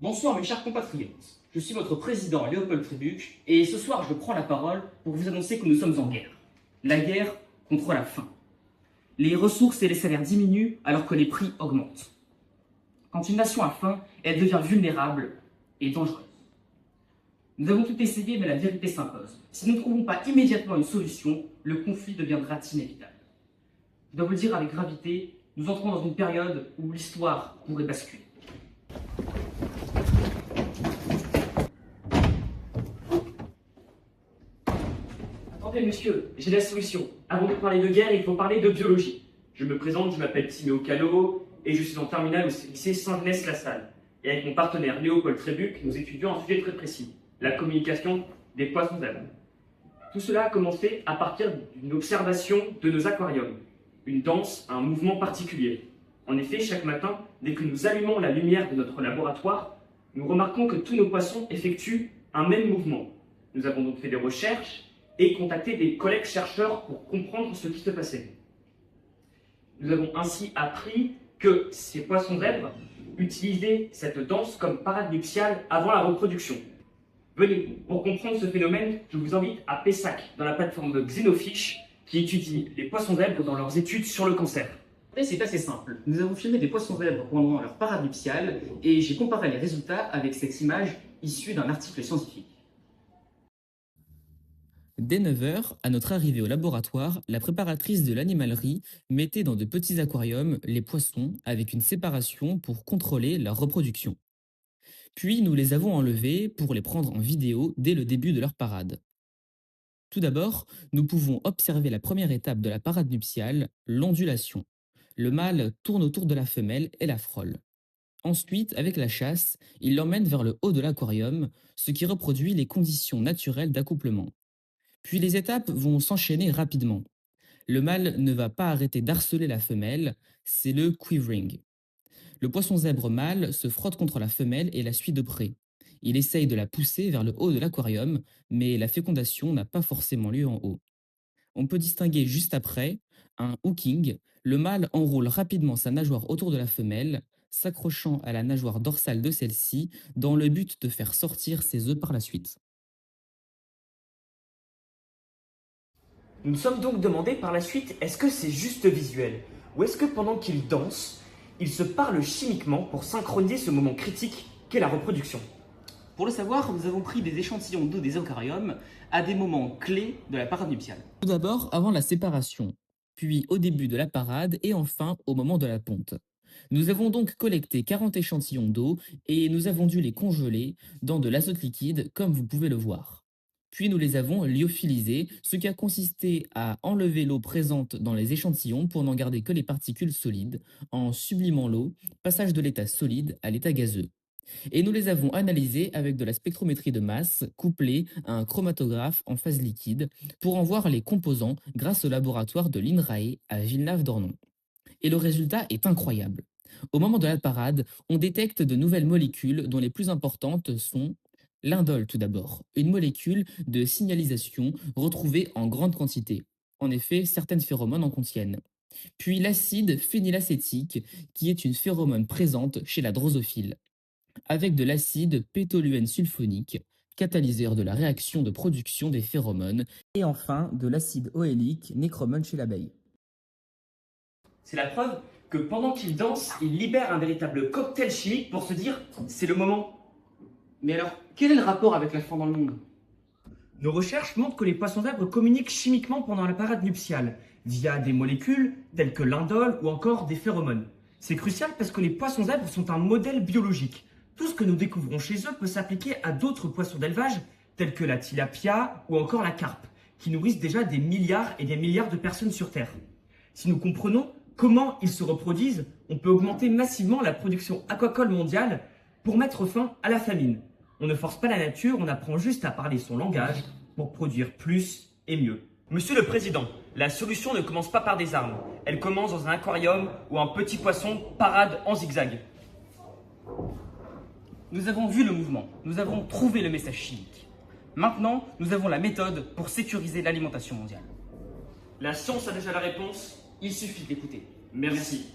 Bonsoir mes chers compatriotes, je suis votre président Léopold Trébuc et ce soir je prends la parole pour vous annoncer que nous sommes en guerre. La guerre contre la faim. Les ressources et les salaires diminuent alors que les prix augmentent. Quand une nation a faim, elle devient vulnérable et dangereuse. Nous avons tout essayé mais la vérité s'impose. Si nous ne trouvons pas immédiatement une solution, le conflit deviendra inévitable. Je dois vous le dire avec gravité, nous entrons dans une période où l'histoire pourrait basculer. Attendez monsieur, j'ai la solution. Avant de parler de guerre, il faut parler de biologie. Je me présente, je m'appelle Timéo Callot et je suis en terminale au lycée Saint-Genès-la-Salle. Et avec mon partenaire Léopold Trébuc, nous étudions un sujet très précis, la communication des poissons d'âme. Tout cela a commencé à partir d'une observation de nos aquariums, une danse, un mouvement particulier. En effet, chaque matin, dès que nous allumons la lumière de notre laboratoire, nous remarquons que tous nos poissons effectuent un même mouvement. Nous avons donc fait des recherches et contacté des collègues chercheurs pour comprendre ce qui se passait. Nous avons ainsi appris que ces poissons zèbres utilisaient cette danse comme parade nuptiale avant la reproduction. Venez, pour comprendre ce phénomène, je vous invite à Pessac, dans la plateforme Xenofish, qui étudie les poissons zèbres dans leurs études sur le cancer. C'est assez simple. Nous avons filmé des poissons zèbres pendant leur parade nuptiale et j'ai comparé les résultats avec cette image issue d'un article scientifique. Dès 9 h, à notre arrivée au laboratoire, la préparatrice de l'animalerie mettait dans de petits aquariums les poissons avec une séparation pour contrôler leur reproduction. Puis nous les avons enlevés pour les prendre en vidéo dès le début de leur parade. Tout d'abord, nous pouvons observer la première étape de la parade nuptiale, l'ondulation. Le mâle tourne autour de la femelle et la frôle. Ensuite, avec la chasse, il l'emmène vers le haut de l'aquarium, ce qui reproduit les conditions naturelles d'accouplement. Puis les étapes vont s'enchaîner rapidement. Le mâle ne va pas arrêter d'harceler la femelle, c'est le quivering. Le poisson zèbre mâle se frotte contre la femelle et la suit de près. Il essaye de la pousser vers le haut de l'aquarium, mais la fécondation n'a pas forcément lieu en haut. On peut distinguer juste après un hooking. Le mâle enroule rapidement sa nageoire autour de la femelle, s'accrochant à la nageoire dorsale de celle-ci dans le but de faire sortir ses œufs par la suite. Nous nous sommes donc demandé par la suite, est-ce que c'est juste visuel? Ou est-ce que pendant qu'ils dansent, ils se parlent chimiquement pour synchroniser ce moment critique qu'est la reproduction? Pour le savoir, nous avons pris des échantillons d'eau des aquariums à des moments clés de la parade nuptiale. Tout d'abord avant la séparation, puis au début de la parade et enfin au moment de la ponte. Nous avons donc collecté 40 échantillons d'eau et nous avons dû les congeler dans de l'azote liquide comme vous pouvez le voir. Puis nous les avons lyophilisés, ce qui a consisté à enlever l'eau présente dans les échantillons pour n'en garder que les particules solides, en sublimant l'eau, passage de l'état solide à l'état gazeux. Et nous les avons analysés avec de la spectrométrie de masse couplée à un chromatographe en phase liquide pour en voir les composants grâce au laboratoire de l'INRAE à Villeneuve-d'Ornon. Et le résultat est incroyable. Au moment de la parade, on détecte de nouvelles molécules dont les plus importantes sont l'indole tout d'abord, une molécule de signalisation retrouvée en grande quantité. En effet, certaines phéromones en contiennent. Puis l'acide phénylacétique, qui est une phéromone présente chez la drosophile, avec de l'acide pétoluène sulfonique, catalyseur de la réaction de production des phéromones, et enfin de l'acide oélique nécromone chez l'abeille. C'est la preuve que pendant qu'ils dansent, ils libèrent un véritable cocktail chimique pour se dire « c'est le moment ». Mais alors, quel est le rapport avec la faim dans le monde? Nos recherches montrent que les poissons zèbres communiquent chimiquement pendant la parade nuptiale, via des molécules telles que l'indole ou encore des phéromones. C'est crucial parce que les poissons zèbres sont un modèle biologique. Tout ce que nous découvrons chez eux peut s'appliquer à d'autres poissons d'élevage, tels que la tilapia ou encore la carpe, qui nourrissent déjà des milliards et des milliards de personnes sur Terre. Si nous comprenons comment ils se reproduisent, on peut augmenter massivement la production aquacole mondiale pour mettre fin à la famine. On ne force pas la nature, on apprend juste à parler son langage pour produire plus et mieux. Monsieur le Président, la solution ne commence pas par des armes. Elle commence dans un aquarium où un petit poisson parade en zigzag. Nous avons vu le mouvement, nous avons trouvé le message chimique. Maintenant, nous avons la méthode pour sécuriser l'alimentation mondiale. La science a déjà la réponse, il suffit d'écouter. Merci.